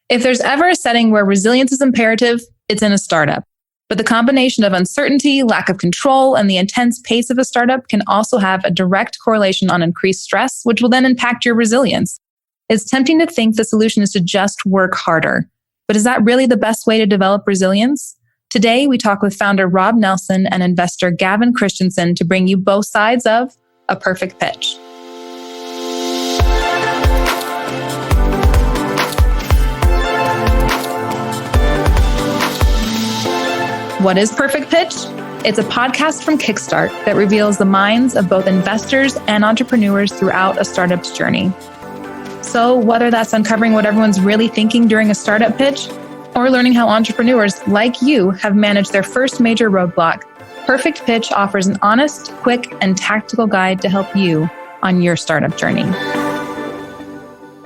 If there's ever a setting where resilience is imperative, it's in a startup. But the combination of uncertainty, lack of control, and the intense pace of a startup can also have a direct correlation on increased stress, which will then impact your resilience. It's tempting to think the solution is to just work harder. But is that really the best way to develop resilience? Today, we talk with founder Rob Nelson and investor Gavin Christensen to bring you both sides of a perfect pitch. What is Perfect Pitch? It's a podcast from Kickstart that reveals the minds of both investors and entrepreneurs throughout a startup's journey. So whether that's uncovering what everyone's really thinking during a startup pitch or learning how entrepreneurs like you have managed their first major roadblock, Perfect Pitch offers an honest, quick, and tactical guide to help you on your startup journey.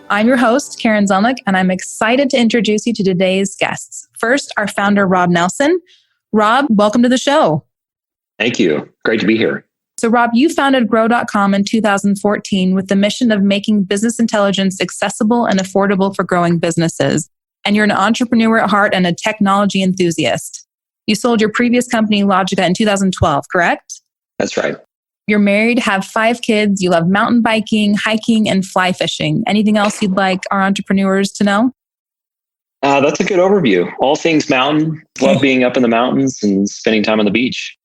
I'm your host, Karen Zelnick, and I'm excited to introduce you to today's guests. First, our founder, Rob Nelson. Rob, welcome to the show. Thank you. Great to be here. So Rob, you founded Grow.com in 2014 with the mission of making business intelligence accessible and affordable for growing businesses. And you're an entrepreneur at heart and a technology enthusiast. You sold your previous company, Logica, in 2012, correct? That's right. You're married, have 5 kids, you love mountain biking, hiking, and fly fishing. Anything else you'd like our entrepreneurs to know? That's a good overview. All things mountain. Love being up in the mountains and spending time on the beach.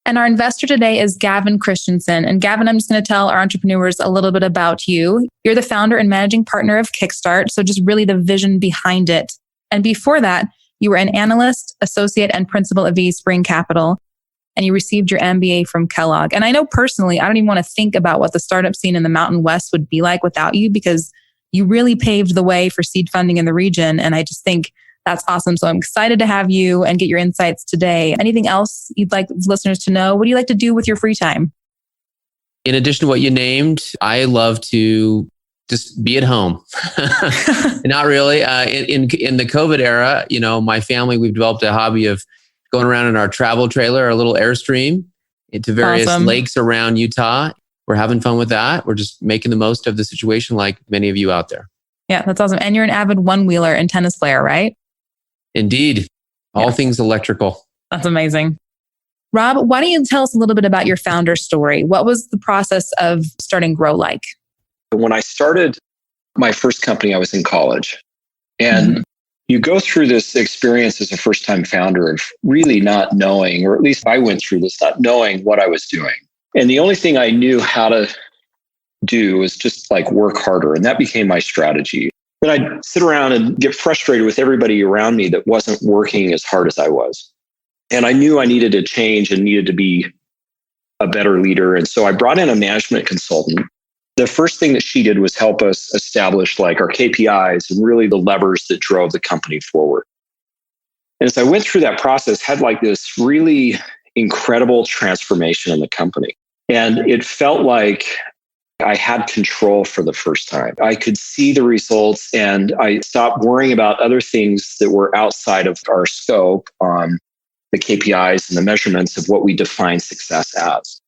And our investor today is Gavin Christensen. And Gavin, I'm just going to tell our entrepreneurs a little bit about you. You're the founder and managing partner of Kickstart, so just really the vision behind it. And before that, you were an analyst, associate, and principal at V Spring Capital, and you received your MBA from Kellogg. And I know personally, I don't even want to think about what the startup scene in the Mountain West would be like without you, because you really paved the way for seed funding in the region. And I just think that's awesome. So I'm excited to have you and get your insights today. Anything else you'd like listeners to know? What do you like to do with your free time? In addition to what you named, I love to just be at home. Not really. In the COVID era, my family, we've developed a hobby of going around in our travel trailer, our little Airstream, into various lakes around Utah. We're having fun with that. We're just making the most of the situation like many of you out there. Yeah, that's awesome. And you're an avid one-wheeler and tennis player, right? Indeed. All things electrical. That's amazing. Rob, why don't you tell us a little bit about your founder story? What was the process of starting GrowLike? When I started my first company, I was in college. And you go through this experience as a first-time founder of really not knowing, or at least I went through this, not knowing what I was doing. And the only thing I knew how to do was just like work harder. And that became my strategy. Then I'd sit around and get frustrated with everybody around me that wasn't working as hard as I was. And I knew I needed to change and needed to be a better leader. And so I brought in a management consultant. The first thing that she did was help us establish like our KPIs and really the levers that drove the company forward. And as I went through that process, had like this really incredible transformation in the company. And it felt like I had control for the first time. I could see the results and I stopped worrying about other things that were outside of our scope on the KPIs and the measurements of what we define success as.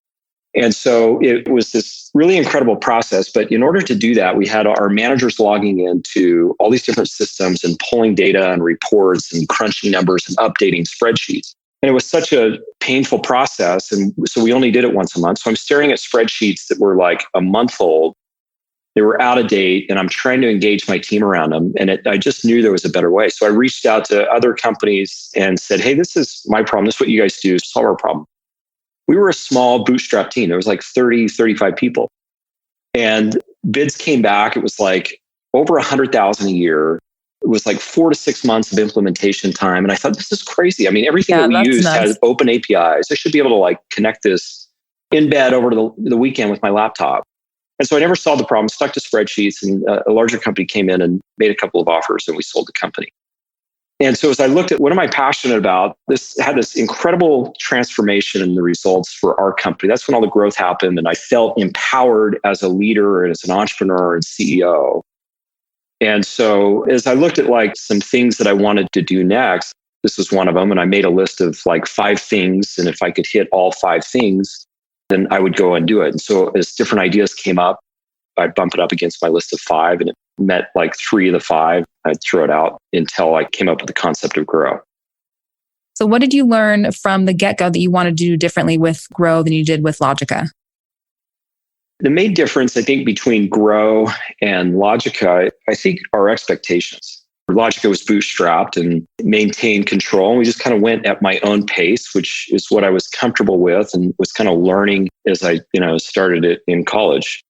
And so it was this really incredible process. But in order to do that, we had our managers logging into all these different systems and pulling data and reports and crunching numbers and updating spreadsheets. And it was such a painful process. And so we only did it once a month. So I'm staring at spreadsheets that were like a month old. They were out of date and I'm trying to engage my team around them. And I just knew there was a better way. So I reached out to other companies and said, hey, this is my problem. This is what you guys do. Solve our problem. We were a small bootstrap team. There was like 30, 35 people. And bids came back. It was like over 100,000 a year. It was like 4 to 6 months of implementation time. And I thought, this is crazy. I mean, everything that we use has open APIs. I should be able to like connect this in bed over to the weekend with my laptop. And so I never solved the problem, stuck to spreadsheets, and a larger company came in and made a couple of offers and we sold the company. And so as I looked at what am I passionate about, this had this incredible transformation in the results for our company. That's when all the growth happened. And I felt empowered as a leader and as an entrepreneur and CEO. And so as I looked at like some things that I wanted to do next, this was one of them. And I made a list of like 5 things. And if I could hit all 5 things, then I would go and do it. And so as different ideas came up, I'd bump it up against my list of 5 and it met like 3 of the 5. I'd throw it out until I came up with the concept of Grow. So what did you learn from the get-go that you wanted to do differently with Grow than you did with Logica? The main difference, I think, between Grow and Logica, I think, are expectations. Logica was bootstrapped and maintained control. And we just kind of went at my own pace, which is what I was comfortable with and was kind of learning as I, started it in college.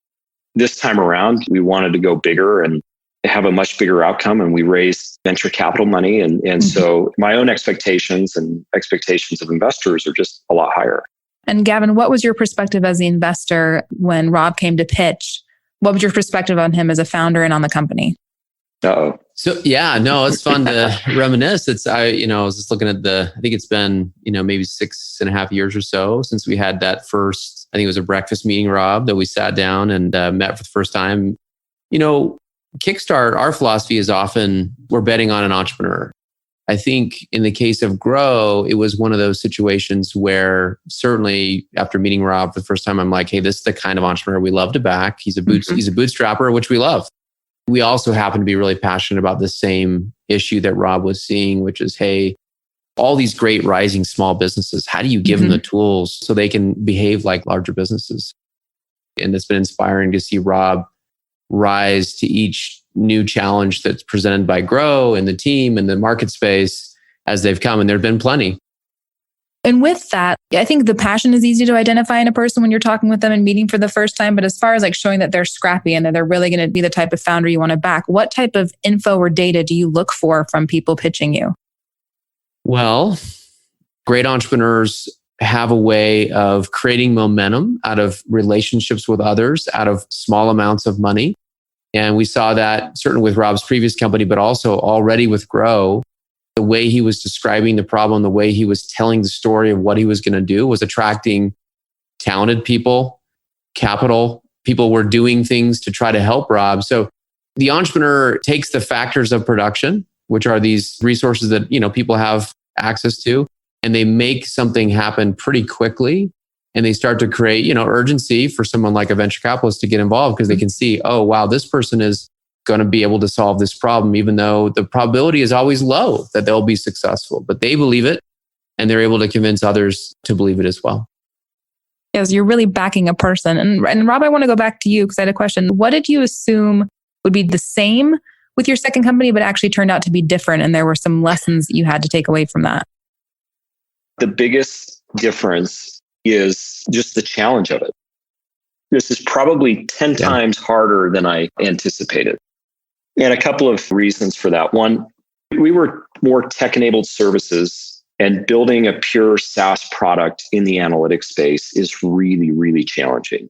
This time around, we wanted to go bigger and have a much bigger outcome. And we raised venture capital money. And so my own expectations and expectations of investors are just a lot higher. And Gavin, what was your perspective as the investor when Rob came to pitch? What was your perspective on him as a founder and on the company? Uh-oh. So it's fun to reminisce. I was just looking at I think it's been, maybe 6.5 years or so since we had that first, I think it was a breakfast meeting, Rob, that we sat down and met for the first time. Kickstart, our philosophy is often we're betting on an entrepreneur. I think in the case of Grow, it was one of those situations where certainly after meeting Rob for the first time, I'm like, hey, this is the kind of entrepreneur we love to back. He's a bootstrapper, which we love. We also happen to be really passionate about the same issue that Rob was seeing, which is, hey, all these great rising small businesses, how do you give them the tools so they can behave like larger businesses? And it's been inspiring to see Rob rise to each new challenge that's presented by Grow and the team and the market space as they've come. And there have been plenty. And with that, I think the passion is easy to identify in a person when you're talking with them and meeting for the first time. But as far as like showing that they're scrappy and that they're really going to be the type of founder you want to back, what type of info or data do you look for from people pitching you? Well, great entrepreneurs have a way of creating momentum out of relationships with others, out of small amounts of money. And we saw that certainly with Rob's previous company, but also already with Grow. The way he was describing the problem, the way he was telling the story of what he was going to do was attracting talented people, capital. People were doing things to try to help Rob. So the entrepreneur takes the factors of production, which are these resources that, people have access to, and they make something happen pretty quickly. And they start to create, urgency for someone like a venture capitalist to get involved because they can see, oh, wow, this person is going to be able to solve this problem, even though the probability is always low that they'll be successful. But they believe it, and they're able to convince others to believe it as well. Yes, you're really backing a person. And Rob, I want to go back to you because I had a question. What did you assume would be the same with your second company, but actually turned out to be different? And there were some lessons that you had to take away from that. The biggest difference is just the challenge of it. This is probably 10 times harder than I anticipated. And a couple of reasons for that. One, we were more tech-enabled services, and building a pure SaaS product in the analytics space is really, really challenging.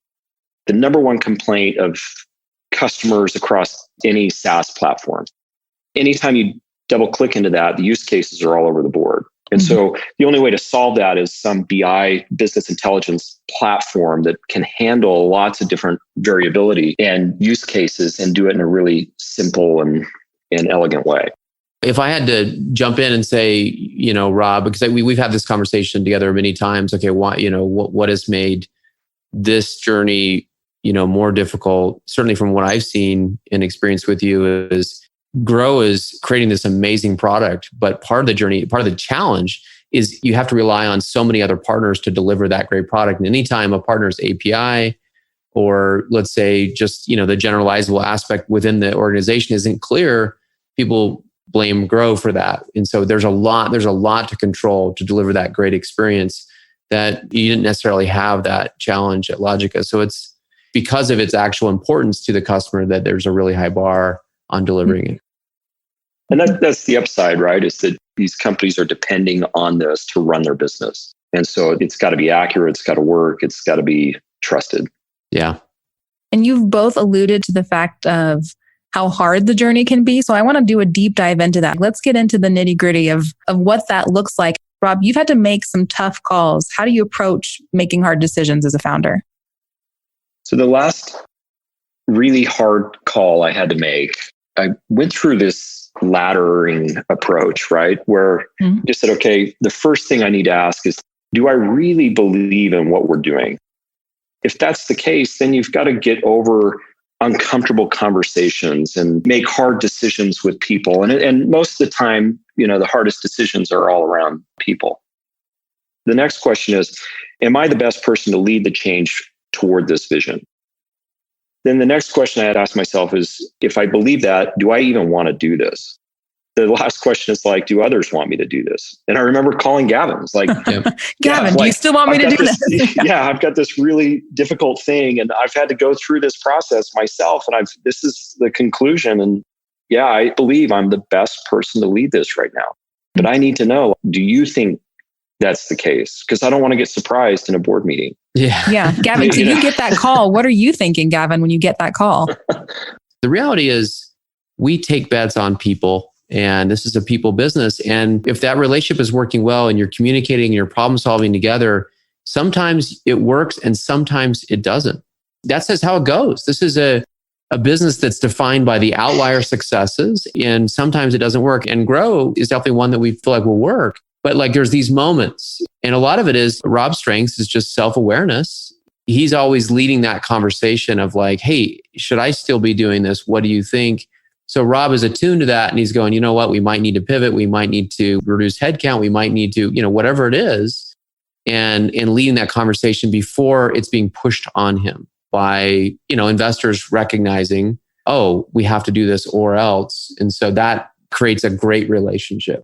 The number one complaint of customers across any SaaS platform, anytime you double click into that, the use cases are all over the board. And so the only way to solve that is some BI, business intelligence platform that can handle lots of different variability and use cases and do it in a really simple and elegant way. If I had to jump in and say, Rob, because we've had this conversation together many times, okay, what has made this journey, more difficult? Certainly from what I've seen and experienced with you is Grow is creating this amazing product, but part of the journey, part of the challenge is you have to rely on so many other partners to deliver that great product. And anytime a partner's API, or let's say just, the generalizable aspect within the organization isn't clear, people blame Grow for that. And so there's a lot to control to deliver that great experience that you didn't necessarily have that challenge at Logica. So it's because of its actual importance to the customer that there's a really high bar on delivering it. And that's the upside, right? Is that these companies are depending on this to run their business. And so it's got to be accurate, it's got to work, it's got to be trusted. Yeah. And you've both alluded to the fact of how hard the journey can be. So I want to do a deep dive into that. Let's get into the nitty gritty of what that looks like. Rob, you've had to make some tough calls. How do you approach making hard decisions as a founder? So the last really hard call I had to make, I went through this laddering approach, right? Where I just said, okay, the first thing I need to ask is, do I really believe in what we're doing? If that's the case, then you've got to get over uncomfortable conversations and make hard decisions with people. And most of the time, the hardest decisions are all around people. The next question is, am I the best person to lead the change toward this vision? Then the next question I had asked myself is, if I believe that, do I even want to do this? The last question is like, do others want me to do this? And I remember calling Gavin. It's like, Gavin, do you still want me to do this? Yeah, I've got this really difficult thing and I've had to go through this process myself. And this is the conclusion. And yeah, I believe I'm the best person to lead this right now. But I need to know, do you think that's the case? Because I don't want to get surprised in a board meeting. Yeah. Gavin, so you get that call. What are you thinking, Gavin, when you get that call? The reality is we take bets on people. And this is a people business. And if that relationship is working well and you're communicating and you're problem solving together, sometimes it works and sometimes it doesn't. That's just how it goes. This is a business that's defined by the outlier successes. And sometimes it doesn't work. And Grow is definitely one that we feel like will work. But like there's these moments. And a lot of it is Rob's strengths is just self-awareness. He's always leading that conversation of like, hey, should I still be doing this? What do you think? So Rob is attuned to that and he's going, you know what, we might need to pivot. We might need to reduce headcount. We might need to, whatever it is. And leading that conversation before it's being pushed on him by, investors recognizing, oh, we have to do this or else. And so that creates a great relationship.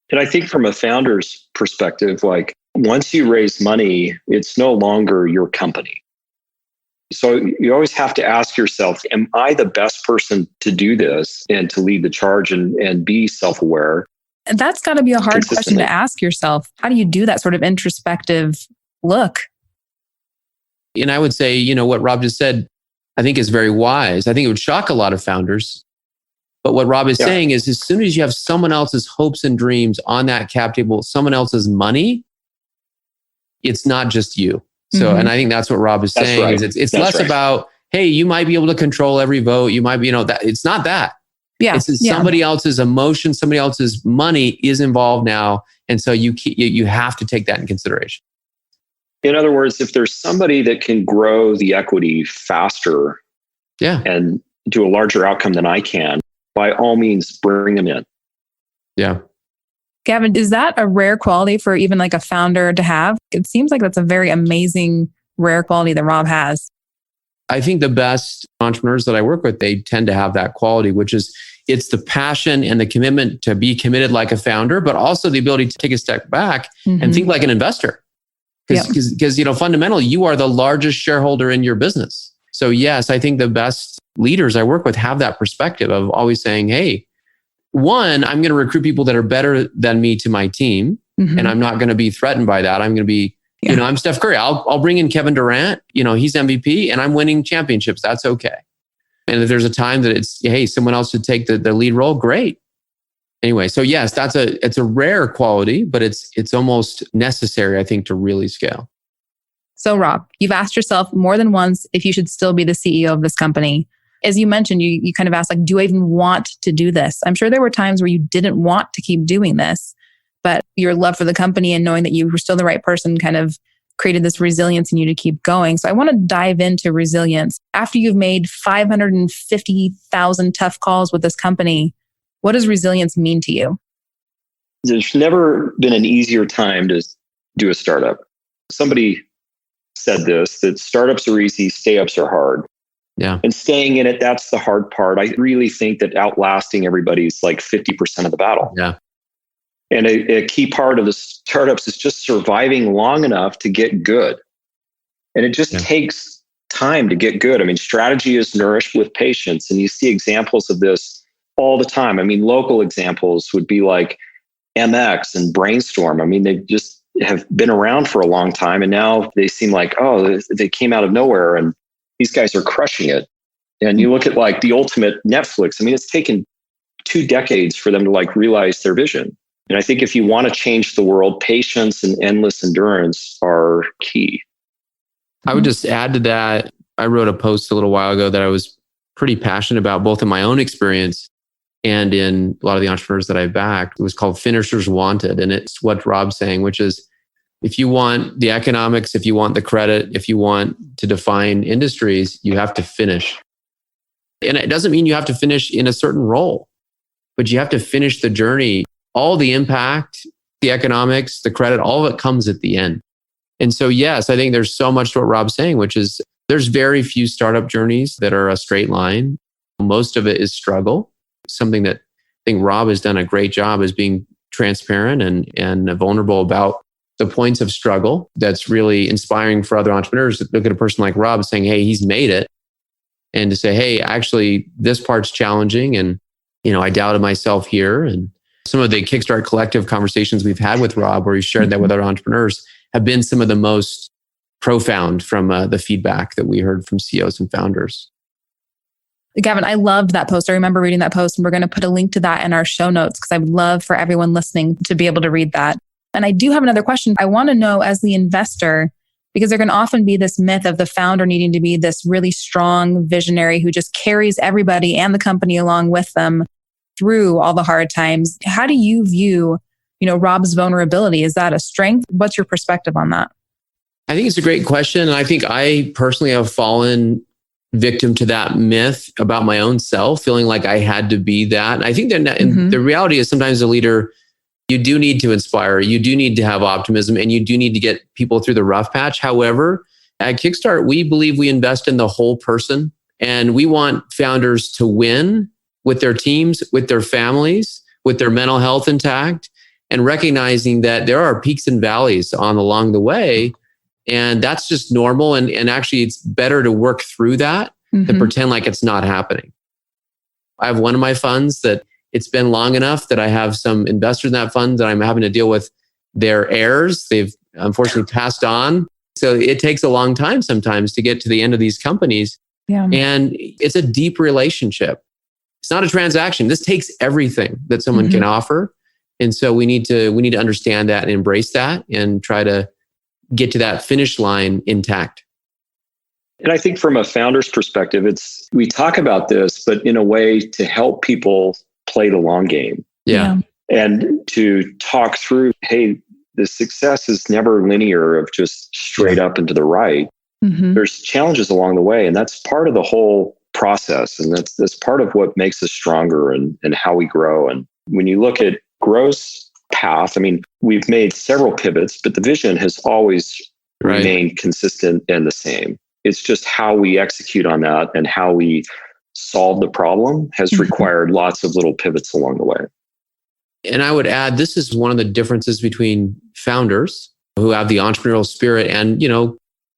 And I think from a founder's perspective, like once you raise money, it's no longer your company. So you always have to ask yourself, am I the best person to do this and to lead the charge and be self-aware? That's got to be a hard question to ask yourself. How do you do that sort of introspective look? And I would say, what Rob just said, I think is very wise. I think it would shock a lot of founders. But what Rob is saying is as soon as you have someone else's hopes and dreams on that cap table, someone else's money, it's not just you. So, and I think that's what Rob is saying. Right. Is it's less about, hey, you might be able to control every vote. You might be, that it's not that. Yeah. It's somebody else's emotion, somebody else's money is involved now. And so you have to take that in consideration. In other words, if there's somebody that can grow the equity faster and do a larger outcome than I can, by all means, bring them in. Yeah. Gavin, is that a rare quality for even like a founder to have? It seems like that's a very amazing, rare quality that Rob has. I think the best entrepreneurs that I work with, they tend to have that quality, which is it's the passion and the commitment to be committed like a founder, but also the ability to take a step back and think like an investor. Because fundamentally, you are the largest shareholder in your business. So yes, I think the best leaders I work with have that perspective of always saying, hey, one, I'm going to recruit people that are better than me to my team. And I'm not going to be threatened by that. I'm going to be, I'm Steph Curry. I'll bring in Kevin Durant. He's MVP and I'm winning championships. That's okay. And if there's a time that it's, hey, someone else should take the lead role, great. Anyway, so yes, it's a rare quality, but it's almost necessary, I think, to really scale. So Rob, you've asked yourself more than once if you should still be the CEO of this company. As you mentioned, you kind of asked, like, do I even want to do this? I'm sure there were times where you didn't want to keep doing this, but your love for the company and knowing that you were still the right person kind of created this resilience in you to keep going. So I want to dive into resilience. After you've made 550,000 tough calls with this company, what does resilience mean to you? There's never been an easier time to do a startup. Somebody said this, that startups are easy, stay-ups are hard. Yeah. And staying in it, that's the hard part. I really think that outlasting everybody's like 50% of the battle. Yeah. And a key part of the startups is just surviving long enough to get good. And it just takes time to get good. I mean, strategy is nourished with patience. And you see examples of this all the time. I mean, local examples would be like MX and Brainstorm. I mean, they just have been around for a long time. And now they seem like, oh, they came out of nowhere and these guys are crushing it. And you look at like the ultimate Netflix. I mean, it's taken 2 decades for them to like realize their vision. And I think if you want to change the world, patience and endless endurance are key. I would just add to that. I wrote a post a little while ago that I was pretty passionate about, both in my own experience and in a lot of the entrepreneurs that I backed. It was called Finishers Wanted. And it's what Rob's saying, which is if you want the economics, if you want the credit, if you want to define industries, you have to finish. And it doesn't mean you have to finish in a certain role, but you have to finish the journey. All the impact, the economics, the credit, all of it comes at the end. And so, yes, I think there's so much to what Rob's saying, which is there's very few startup journeys that are a straight line. Most of it is struggle. Something that I think Rob has done a great job is being transparent and vulnerable about the points of struggle. That's really inspiring for other entrepreneurs to look at a person like Rob saying, hey, he's made it. And to say, hey, actually, this part's challenging. And, I doubted myself here. And some of the Kickstart collective conversations we've had with Rob, where he shared that with other entrepreneurs, have been some of the most profound from the feedback that we heard from CEOs and founders. Gavin, I loved that post. I remember reading that post, and we're going to put a link to that in our show notes because I would love for everyone listening to be able to read that. And I do have another question. I want to know, as the investor, because there can often be this myth of the founder needing to be this really strong visionary who just carries everybody and the company along with them through all the hard times. How do you view, Rob's vulnerability? Is that a strength? What's your perspective on that? I think it's a great question. And I think I personally have fallen victim to that myth about my own self, feeling like I had to be that. And I think that the reality is sometimes a leader, you do need to inspire, you do need to have optimism, and you do need to get people through the rough patch. However, at Kickstart, we believe we invest in the whole person, and we want founders to win with their teams, with their families, with their mental health intact, and recognizing that there are peaks and valleys along the way. And that's just normal. And actually, it's better to work through that than pretend like it's not happening. I have one of my funds that it's been long enough that I have some investors in that fund that I'm having to deal with their heirs. They've unfortunately passed on. So it takes a long time sometimes to get to the end of these companies. Yeah. And it's a deep relationship. It's not a transaction. This takes everything that someone can offer. And so we need to understand that and embrace that and try to get to that finish line intact. And I think from a founder's perspective, we talk about this, but in a way to help people play the long game. Yeah. And to talk through, hey, the success is never linear of just straight up and to the right. There's challenges along the way. And that's part of the whole process. And that's part of what makes us stronger and how we grow. And when you look at Grow's path, we've made several pivots, but the vision has always remained consistent and the same. It's just how we execute on that and how we solve the problem has required lots of little pivots along the way. And I would add, this is one of the differences between founders who have the entrepreneurial spirit and,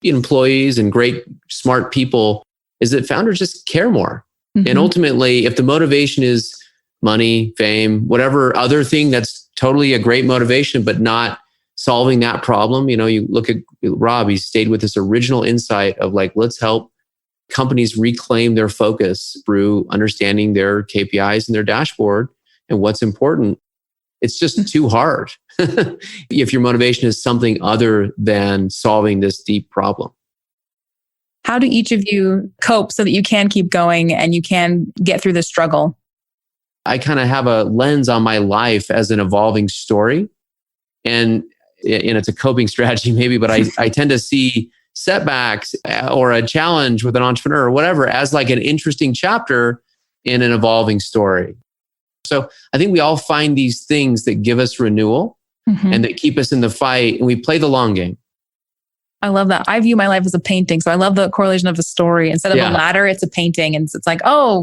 employees and great, smart people, is that founders just care more. And ultimately, if the motivation is money, fame, whatever other thing, that's totally a great motivation, but not solving that problem. You look at Rob, he stayed with this original insight of let's help companies reclaim their focus through understanding their KPIs and their dashboard and what's important. It's just too hard if your motivation is something other than solving this deep problem. How do each of you cope so that you can keep going and you can get through the struggle? I kind of have a lens on my life as an evolving story. And it's a coping strategy maybe, but I tend to see setbacks or a challenge with an entrepreneur or whatever as an interesting chapter in an evolving story. So I think we all find these things that give us renewal and that keep us in the fight, and we play the long game. I love that. I view my life as a painting. So I love the correlation of a story. Instead of a ladder, it's a painting. And it's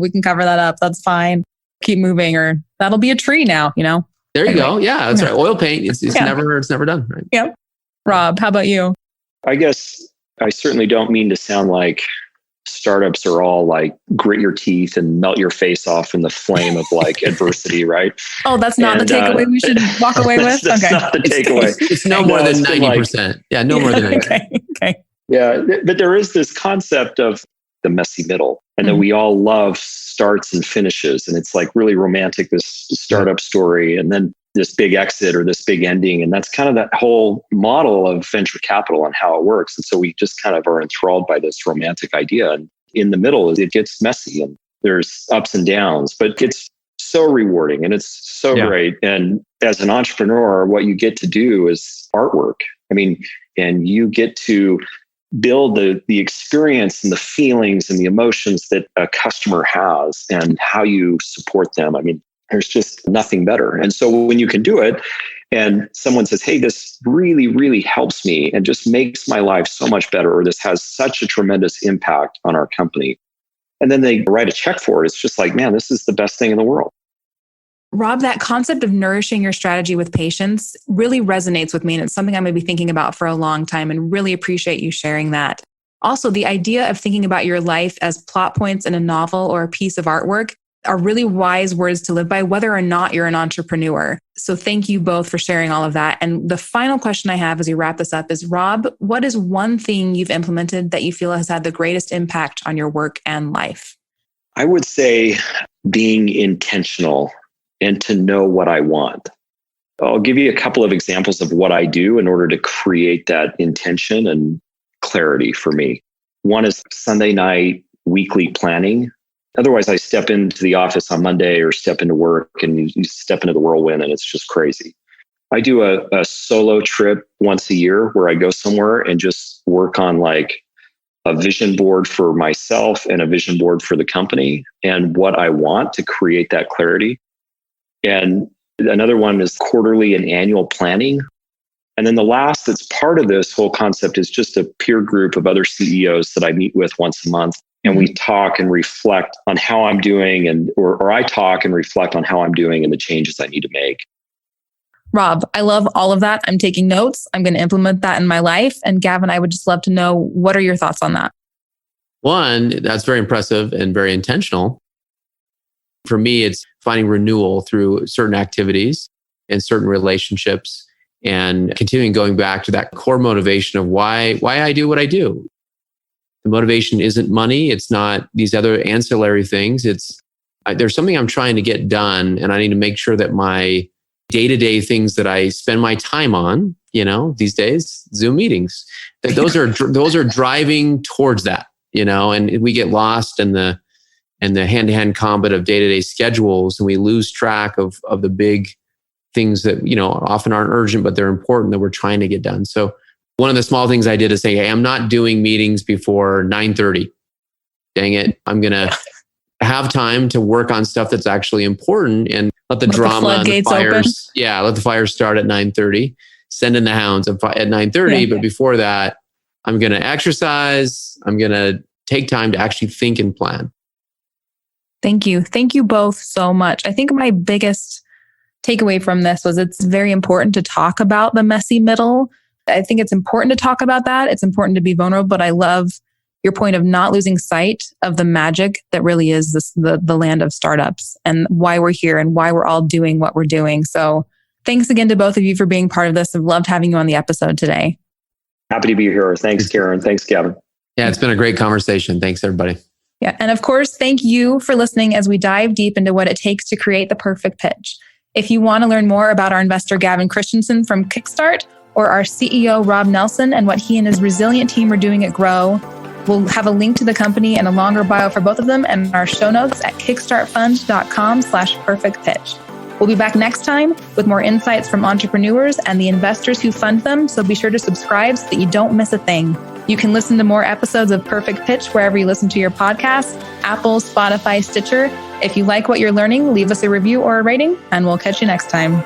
we can cover that up. That's fine. Keep moving, or that'll be a tree now, There you go. Yeah, that's right. Oil paint. It's never done. Right? Yep. Rob, how about you? I guess I certainly don't mean to sound like startups are all grit your teeth and melt your face off in the flame of adversity, right? Oh, that's not the takeaway we should walk away with? That's not the takeaway. It's no more than 90%. No more than 90%. Okay. Yeah, but there is this concept of the messy middle, and that we all love starts and finishes. And it's really romantic, this startup story, and then this big exit or this big ending. And that's kind of that whole model of venture capital and how it works. And so we just kind of are enthralled by this romantic idea. And in the middle, it gets messy and there's ups and downs, but it's so rewarding and it's so great. And as an entrepreneur, what you get to do is artwork. And you get to build the experience and the feelings and the emotions that a customer has and how you support them. I mean, there's just nothing better. And so when you can do it and someone says, hey, this really, really helps me and just makes my life so much better, or this has such a tremendous impact on our company, and then they write a check for it, it's just like, man, this is the best thing in the world. Rob, that concept of nourishing your strategy with patience really resonates with me. And it's something I'm going to be thinking about for a long time, and really appreciate you sharing that. Also, the idea of thinking about your life as plot points in a novel or a piece of artwork are really wise words to live by, whether or not you're an entrepreneur. So thank you both for sharing all of that. And the final question I have as we wrap this up is, Rob, what is one thing you've implemented that you feel has had the greatest impact on your work and life? I would say being intentional and to know what I want. I'll give you a couple of examples of what I do in order to create that intention and clarity for me. One is Sunday night weekly planning. Otherwise, I step into the office on Monday or step into work and you step into the whirlwind and it's just crazy. I do a solo trip once a year where I go somewhere and just work on like a vision board for myself and a vision board for the company and what I want to create that clarity. And another one is quarterly and annual planning. And then the last that's part of this whole concept is just a peer group of other CEOs that I meet with once a month. And we talk and reflect on how I'm doing or I talk and reflect on how I'm doing and the changes I need to make. Rob, I love all of that. I'm taking notes. I'm going to implement that in my life. And Gavin, I would just love to know, what are your thoughts on that? One, that's very impressive and very intentional. For me, it's finding renewal through certain activities and certain relationships and continuing going back to that core motivation of why I do what I do. The motivation isn't money. It's not these other ancillary things. There's something I'm trying to get done, and I need to make sure that my day-to-day things that I spend my time on, these days, Zoom meetings, that those are driving towards that, and we get lost in the hand-to-hand combat of day-to-day schedules, and we lose track of the big things that, often aren't urgent, but they're important that we're trying to get done. So one of the small things I did is say, hey, I'm not doing meetings before 9:30. Dang it. I'm going to have time to work on stuff that's actually important and let the drama and the fires. Yeah, let the fires start at 9:30. Send in the hounds at 9:30. Yeah. But before that, I'm going to exercise. I'm going to take time to actually think and plan. Thank you. Thank you both so much. I think my biggest takeaway from this was it's very important to talk about the messy middle. I think it's important to talk about that. It's important to be vulnerable, but I love your point of not losing sight of the magic that really is the land of startups and why we're here and why we're all doing what we're doing. So thanks again to both of you for being part of this. I've loved having you on the episode today. Happy to be here. Thanks, Karen. Thanks, Gavin. Yeah, it's been a great conversation. Thanks, everybody. Yeah. And of course, thank you for listening as we dive deep into what it takes to create the perfect pitch. If you want to learn more about our investor, Gavin Christensen from Kickstart, or our CEO, Rob Nelson, and what he and his resilient team are doing at Grow, we'll have a link to the company and a longer bio for both of them and our show notes at kickstartfund.com/perfectpitch. We'll be back next time with more insights from entrepreneurs and the investors who fund them. So be sure to subscribe so that you don't miss a thing. You can listen to more episodes of Perfect Pitch wherever you listen to your podcasts, Apple, Spotify, Stitcher. If you like what you're learning, leave us a review or a rating, and we'll catch you next time.